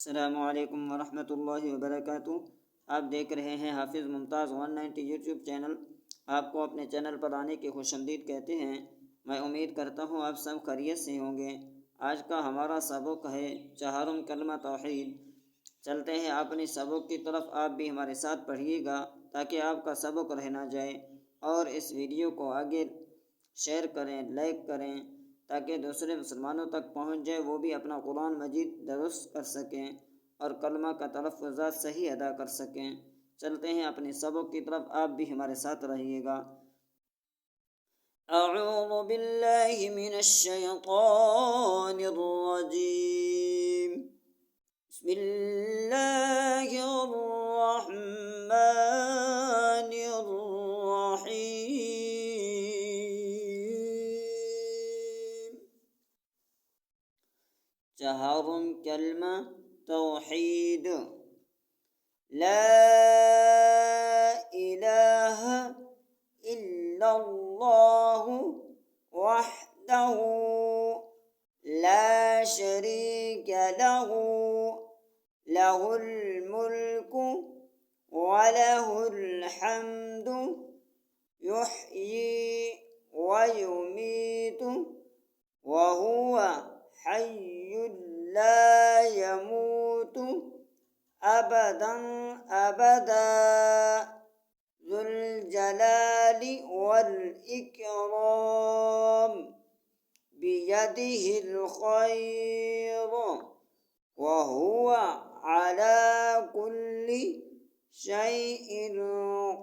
السلام علیکم ورحمۃ اللہ وبرکاتہ۔ آپ دیکھ رہے ہیں حافظ ممتاز 190 یوٹیوب چینل۔ آپ کو اپنے چینل پر آنے کی خوش آمدید کہتے ہیں۔ میں امید کرتا ہوں آپ سب خیریت سے ہوں گے۔ آج کا ہمارا سبق ہے چہارم کلمہ توحید۔ چلتے ہیں اپنی سبق کی طرف، آپ بھی ہمارے ساتھ پڑھیے گا تاکہ آپ کا سبق رہ نہ جائے، اور اس ویڈیو کو آگے شیئر کریں، لائک کریں تاکہ دوسرے مسلمانوں تک پہنچ جائے، وہ بھی اپنا قرآن مجید درست کر سکیں اور کلمہ کا تلفظات صحیح ادا کر سکیں۔ چلتے ہیں اپنی سبق کی طرف، آپ بھی ہمارے ساتھ رہیے گا۔ اعوذ باللہ من الشیطان الرجیم، بسم اللہ الرحمن الرحیم۔ چہارم کلمہ توحید، لا الہ الا اللہ وحدہ لا شریک لہ، لہ الملک ولہ الحمد، یحیی ویمیت وہو حی لا یموت ابدا ابدا، ذو الجلال والاکرام، بیدہ الخیر وہو علی کل شیء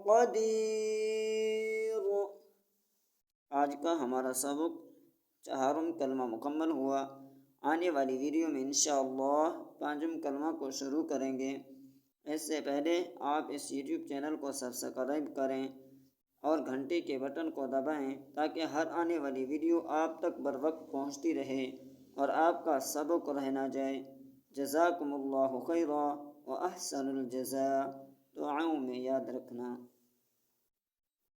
قدیر۔ آج کا ہمارا سبق چہارم کلمہ مکمل ہوا۔ آنے والی ویڈیو میں انشاءاللہ پانچم کلمہ کو شروع کریں گے۔ اس سے پہلے آپ اس یوٹیوب چینل کو سبسکرائب کریں اور گھنٹی کے بٹن کو دبائیں تاکہ ہر آنے والی ویڈیو آپ تک بر وقت پہنچتی رہے اور آپ کا سبق رہ نہ جائے۔ جزاکم اللہ خیرا و احسن الجزاء، دعاؤں میں یاد رکھنا۔